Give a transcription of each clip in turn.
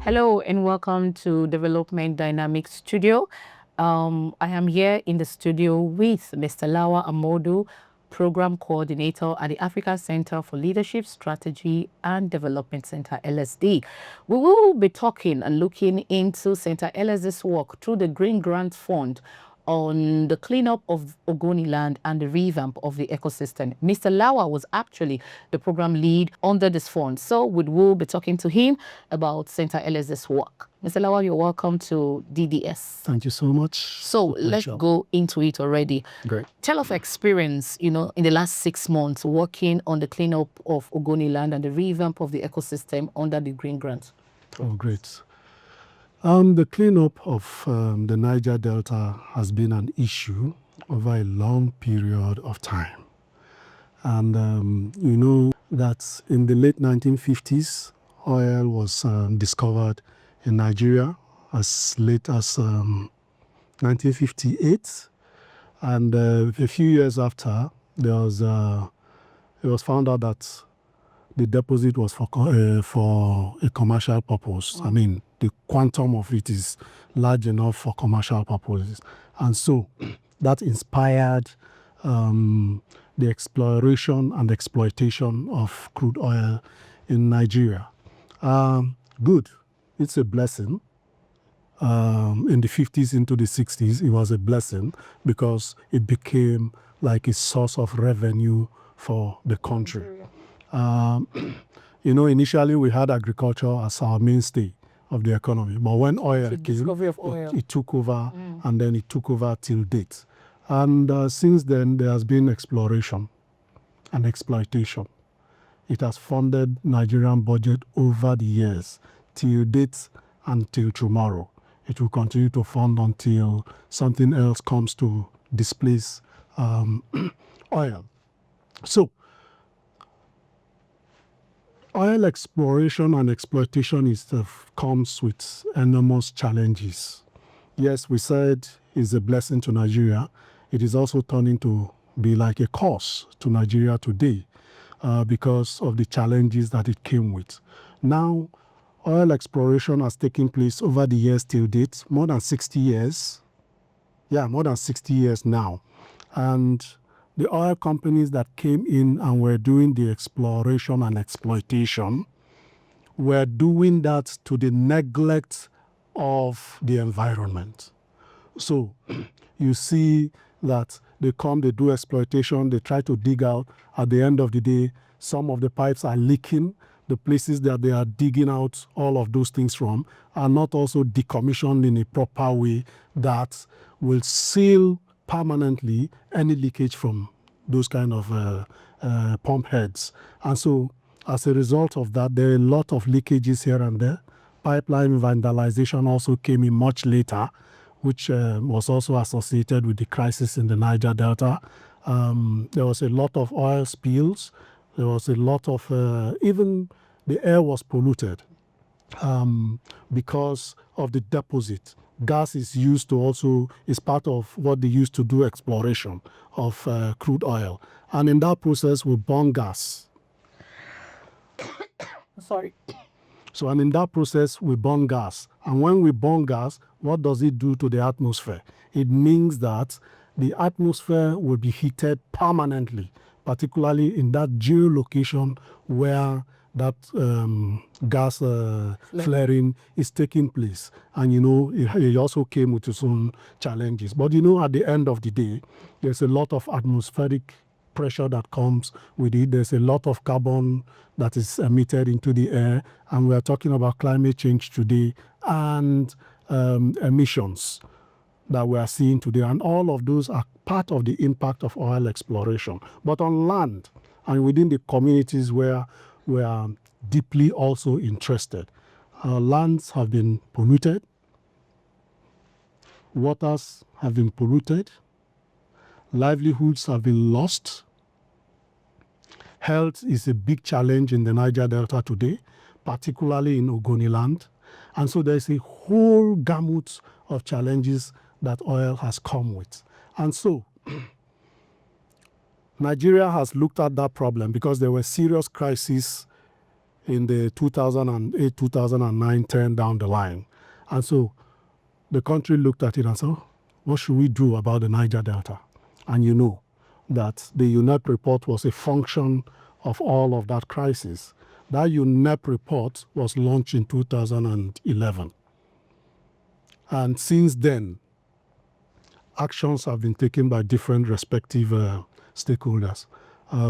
Hello and welcome to Development Dynamics Studio. I am here in the studio with Mr. Lawal Amodu, Program Coordinator at the Africa Centre for Leadership, Strategy and Development, Centre LSD. We will be talking and looking into Centre LSD's work through the Green Grant Fund on the cleanup of Ogoniland and the revamp of the ecosystem. Mr. Lawal was actually the program lead under this fund, so we will be talking to him about Centre LSD's work. Mr. Lawal, you're welcome to DDS. Thank you so much. So let's go into it already. Great. Tell of experience, in the last 6 months working on the cleanup of Ogoniland and the revamp of the ecosystem under the Green Grant. Oh, great. The cleanup of the Niger Delta has been an issue over a long period of time. And you know that in the late 1950s, oil was discovered in Nigeria as late as 1958. And a few years after, it was found out that the deposit was for a commercial purpose. I mean, the quantum of it is large enough for commercial purposes. And so that inspired the exploration and exploitation of crude oil in Nigeria. Good. It's a blessing. In the 50s into the 60s, it was a blessing because it became like a source of revenue for the country. Initially we had agriculture as our mainstay of the economy, but when oil came, it took over, and then it took over till date. And since then, there has been exploration and exploitation. It has funded Nigerian budget over the years, till date and till tomorrow. It will continue to fund until something else comes to displace oil. So, oil exploration and exploitation comes with enormous challenges. Yes, we said it's a blessing to Nigeria. It is also turning to be like a curse to Nigeria today because of the challenges that it came with. Now, oil exploration has taken place over the years till date, more than 60 years. Yeah, more than 60 years now. And the oil companies that came in and were doing the exploration and exploitation were doing that to the neglect of the environment. So you see that they come, they do exploitation, they try to dig out. At the end of the day, some of the pipes are leaking. The places that they are digging out all of those things from are not also decommissioned in a proper way that will seal permanently any leakage from those kind of pump heads. And so as a result of that, there are a lot of leakages here and there. Pipeline vandalization also came in much later, which was also associated with the crisis in the Niger Delta. There was a lot of oil spills. There was a lot of, even the air was polluted because of the deposit. Gas is used to also, is part of what they used to do exploration of crude oil. And in that process, we burn gas. Sorry. So, and in that process, we burn gas. And when we burn gas, what does it do to the atmosphere? It means that the atmosphere will be heated permanently, particularly in that geolocation where that gas flaring is taking place. And, it also came with its own challenges. But, at the end of the day, there's a lot of atmospheric pressure that comes with it. There's a lot of carbon that is emitted into the air. And we are talking about climate change today and emissions that we are seeing today. And all of those are part of the impact of oil exploration. But on land and within the communities where we are deeply also interested, our lands have been polluted, waters have been polluted, livelihoods have been lost. Health is a big challenge in the Niger Delta today, particularly in Ogoniland. And so there's a whole gamut of challenges that oil has come with. And so Nigeria has looked at that problem because there were serious crises in the 2008, 2009 turn down the line. And so the country looked at it and said, what should we do about the Niger Delta? And you know that the UNEP report was a function of all of that crisis. That UNEP report was launched in 2011. And since then, actions have been taken by different respective stakeholders.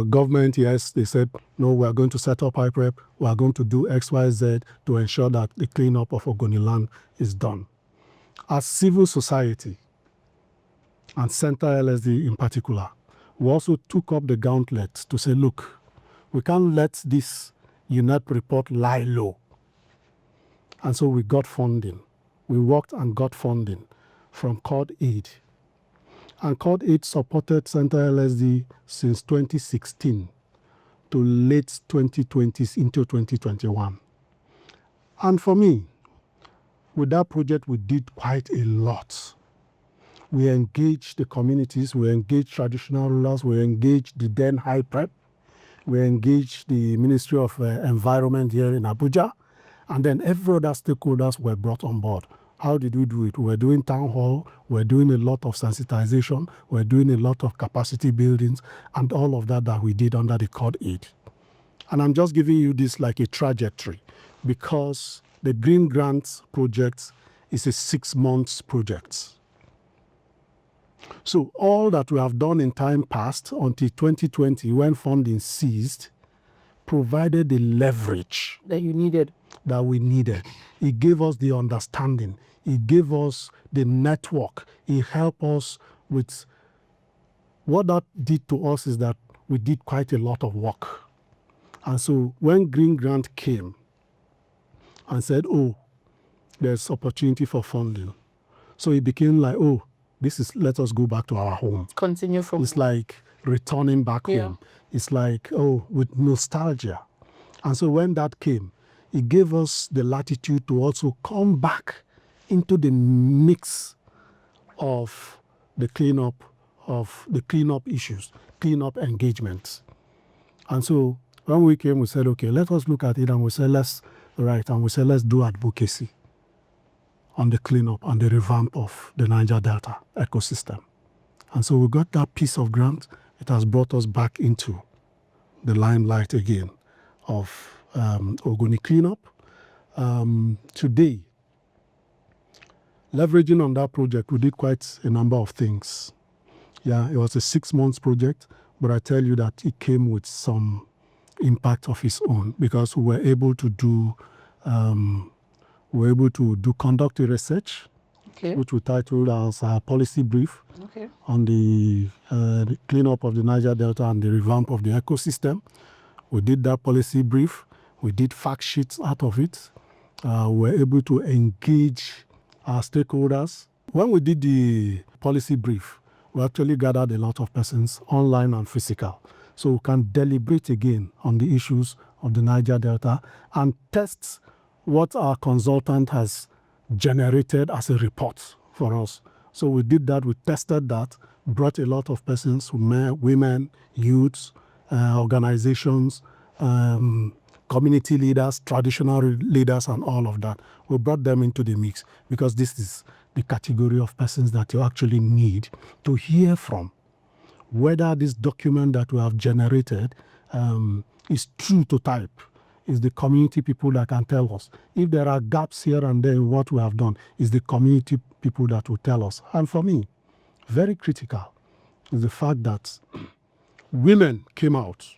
Government, yes, they said, no, we are going to set up HYPREP, we are going to do X, Y, Z to ensure that the cleanup of Ogoniland is done. As civil society, and Centre LSD in particular, we also took up the gauntlet to say, look, we can't let this UNEP report lie low. And so we got funding. We worked and got funding from Cord Aid. And Cord Aid supported Centre LSD since 2016 to late 2020 into 2021. And for me, with that project, we did quite a lot. We engaged the communities, we engaged traditional rulers, we engaged the then HYPREP, we engaged the Ministry of Environment here in Abuja, and then every other stakeholders were brought on board. How did we do it? We were doing town hall, we were doing a lot of sensitization, we were doing a lot of capacity buildings, and all of that we did under the Cord Aid. And I'm just giving you this like a trajectory, because the Green Grant project is a 6 months project. So all that we have done in time past until 2020, when funding ceased, provided the leverage that you needed. That we needed. It gave us the understanding. It gave us the network. It helped us with what that did to us is that we did quite a lot of work. And so when Green Grant came and said, oh, there's opportunity for funding. So it became like, oh, let us go back to our home. Continue from. It's like returning back home. It's like, oh, with nostalgia. And so when that came, it gave us the latitude to also come back into the mix of the cleanup issues, cleanup engagements. And so when we came, we said, okay, let us look at it, and we said, let's do advocacy on the cleanup and the revamp of the Niger Delta ecosystem. And so we got that piece of grant. It has brought us back into the limelight again of Ogoni cleanup. Today, leveraging on that project, we did quite a number of things. Yeah, it was a 6 months project, but I tell you that it came with some impact of its own, because we were able to do conduct a research, which we titled as a policy brief on the cleanup of the Niger Delta and the revamp of the ecosystem. We did that policy brief. We did fact sheets out of it. We were able to engage our stakeholders. When we did the policy brief, we actually gathered a lot of persons, online and physical, so we can deliberate again on the issues of the Niger Delta and test what our consultant has generated as a report for us. So we did that, we tested that, brought a lot of persons, women, youths, organizations, community leaders, traditional leaders, and all of that. We brought them into the mix, because this is the category of persons that you actually need to hear from, whether this document that we have generated is true to type. Is the community people that can tell us. If there are gaps here and there in what we have done, is the community people that will tell us. And for me, very critical is the fact that women came out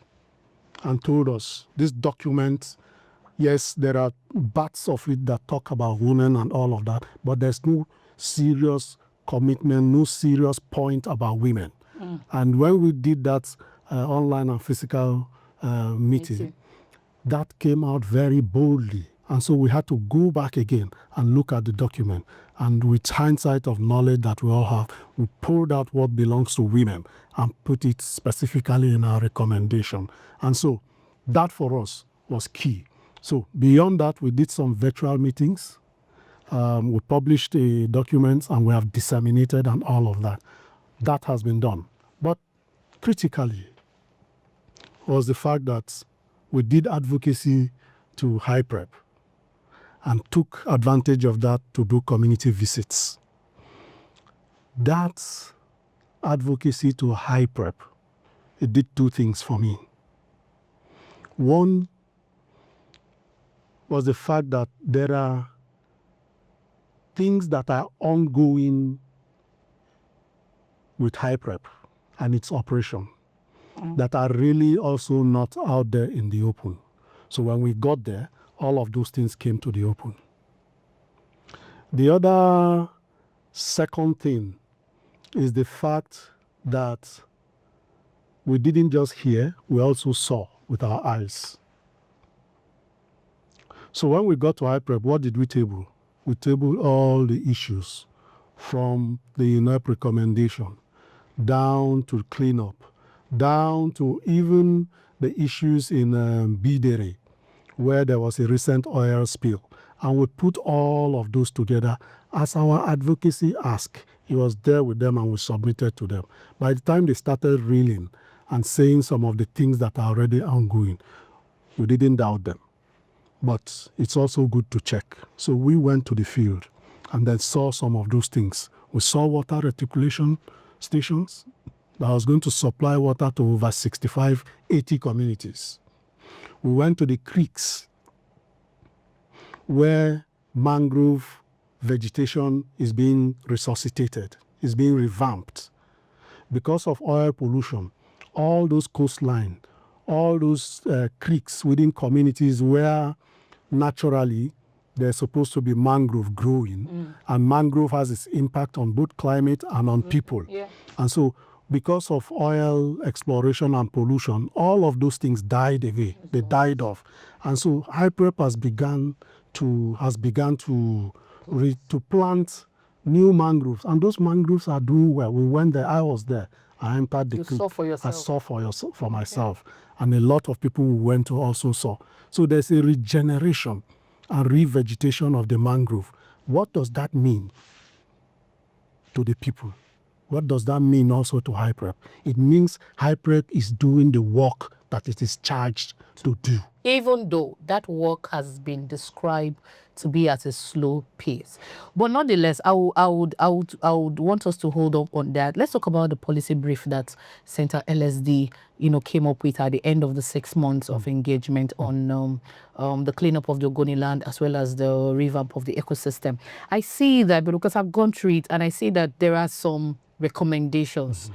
and told us this document, yes, there are parts of it that talk about women and all of that, but there's no serious commitment, no serious point about women. And when we did that online and physical meeting, that came out very boldly. And so we had to go back again and look at the document. And with hindsight of knowledge that we all have, we pulled out what belongs to women and put it specifically in our recommendation. And so that for us was key. So beyond that, we did some virtual meetings. We published a document, and we have disseminated and all of that. That has been done. But critically was the fact that we did advocacy to HYPREP and took advantage of that to do community visits. That advocacy to HYPREP, it did two things for me. One was the fact that there are things that are ongoing with HYPREP and its operation that are really also not out there in the open. So when we got there, all of those things came to the open. The other second thing is the fact that we didn't just hear, we also saw with our eyes. So when we got to HYPREP, what did we table? We tabled all the issues from the UNEP recommendation down to cleanup, down to even the issues in Bidere, where there was a recent oil spill. And we put all of those together as our advocacy ask. It was there with them and we submitted to them. By the time they started reeling and saying some of the things that are already ongoing, we didn't doubt them. But it's also good to check. So we went to the field and then saw some of those things. We saw water reticulation stations that was going to supply water to over 65, 80 communities. We went to the creeks where mangrove vegetation is being resuscitated, is being revamped. Because of oil pollution, all those coastline, all those creeks within communities where naturally there's supposed to be mangrove growing, and mangrove has its impact on both climate and on people. Yeah. And so because of oil exploration and pollution, all of those things died away. They died off. And so HYPREP has begun to plant new mangroves. And those mangroves are doing well. We went there, I was there. I entered the creek. Saw for yourself. I saw for myself. And a lot of people who went to also saw. So there's a regeneration and revegetation of the mangrove. What does that mean to the people? What does that mean also to HYPREP? It means HYPREP is doing the work that it is charged to do. Even though that work has been described to be at a slow pace. But nonetheless, I would want us to hold up on that. Let's talk about the policy brief that Centre LSD, came up with at the end of the 6 months of engagement on the cleanup of the Ogoniland as well as the revamp of the ecosystem. I see that because I've gone through it and I see that there are some recommendations,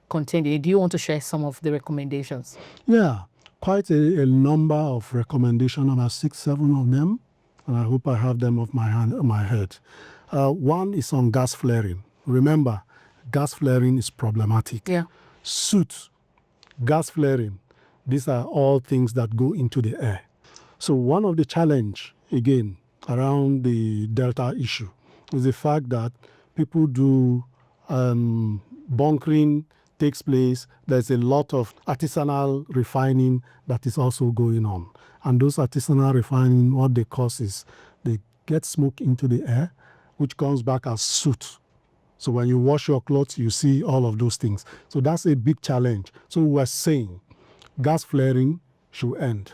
contained in it. Do you want to share some of the recommendations? Yeah, quite a number of recommendations, about 6, 7 of them. And I hope I have them off my head. One is on gas flaring. Remember, gas flaring is problematic. Yeah. Soot, gas flaring, these are all things that go into the air. So one of the challenge, again, around the Delta issue is the fact that people do bunkering takes place. There's a lot of artisanal refining that is also going on. And those artisanal refining, what they cause is they get smoke into the air, which comes back as soot. So when you wash your clothes, you see all of those things. So that's a big challenge. So we're saying gas flaring should end.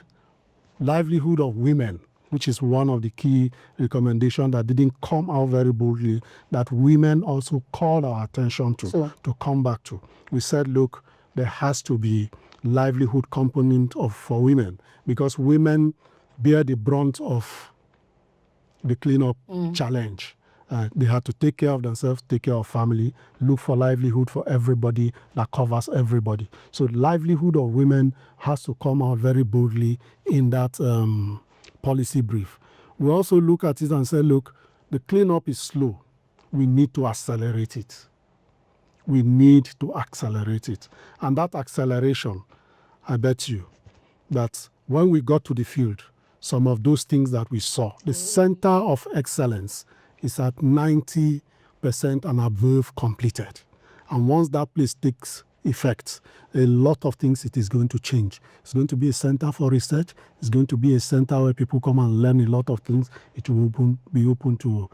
Livelihood of women, which is one of the key recommendations that didn't come out very boldly, that women also called our attention to come back to. We said, look, there has to be livelihood component for women because women bear the brunt of the cleanup challenge. They have to take care of themselves, take care of family, look for livelihood for everybody that covers everybody. So livelihood of women has to come out very boldly in that policy brief. We also look at it and say, look, the cleanup is slow. We need to accelerate it. We need to accelerate it. And that acceleration, I bet you, that when we got to the field, some of those things that we saw, the center of excellence is at 90% and above completed. And once that place takes effect, a lot of things it is going to change. It's going to be a center for research. It's going to be a center where people come and learn a lot of things. It will be open to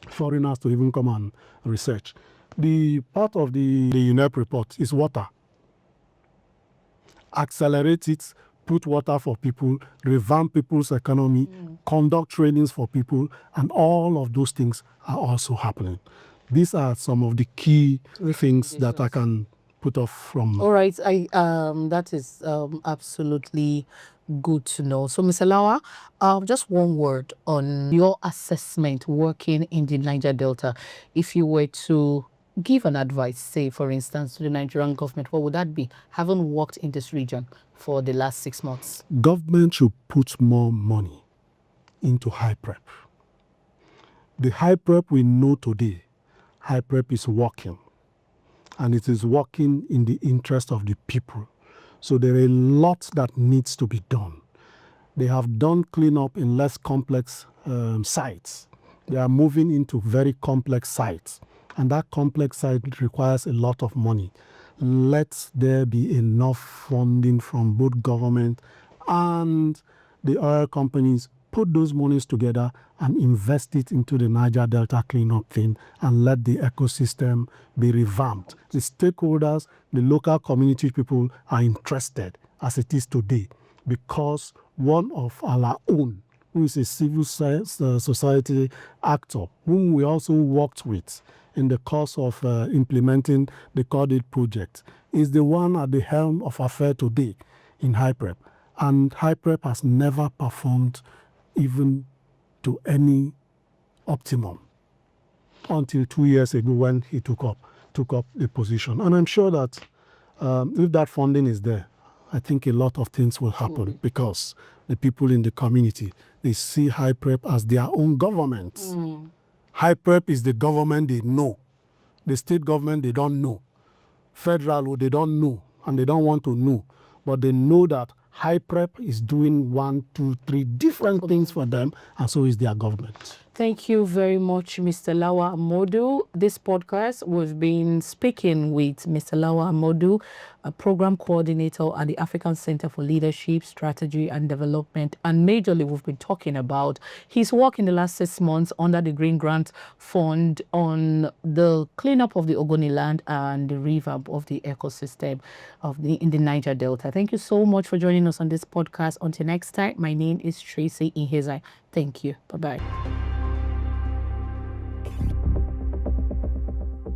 foreigners to even come and research. The part of the UNEP report is water. Accelerate it, put water for people, revamp people's economy, conduct trainings for people, and all of those things are also happening. These are some of the key things that I can put off from. All right, that is absolutely good to know. So, Mr. Lawa, just one word on your assessment working in the Niger Delta. If you were to give an advice, say, for instance, to the Nigerian government, what would that be? Having worked in this region for the last 6 months. Government should put more money into HYPREP. The HYPREP we know today, HYPREP is working, and it is working in the interest of the people. So there are a lot that needs to be done. They have done cleanup in less complex sites. They are moving into very complex sites, and that complex site requires a lot of money. Let there be enough funding from both government and the oil companies. Put those monies together and invest it into the Niger Delta cleanup thing, and let the ecosystem be revamped. The stakeholders, the local community people are interested as it is today, because one of our own, who is a civil society actor, whom we also worked with in the course of implementing the Cordate project, is the one at the helm of affairs today in HYPREP. And HYPREP has never performed even to any optimum until 2 years ago when he took up the position. And I'm sure that if that funding is there, I think a lot of things will happen, because the people in the community, they see HYPREP as their own government. HYPREP is the government they know. The state government, they don't know. Federal, they don't know, and they don't want to know. But they know that HYPREP is doing 1, 2, 3 different things for them, and so is their government. Thank you very much, Mr. Lawal Amodu. This podcast, we've been speaking with Mr. Lawal Amodu, a program coordinator at the African Centre for Leadership, Strategy and Development. And majorly, we've been talking about his work in the last 6 months under the Green Grant Fund on the cleanup of the Ogoniland and the revamp of the ecosystem in the Niger Delta. Thank you so much for joining us on this podcast. Until next time, my name is Tracy Ihezai. Thank you. Bye-bye.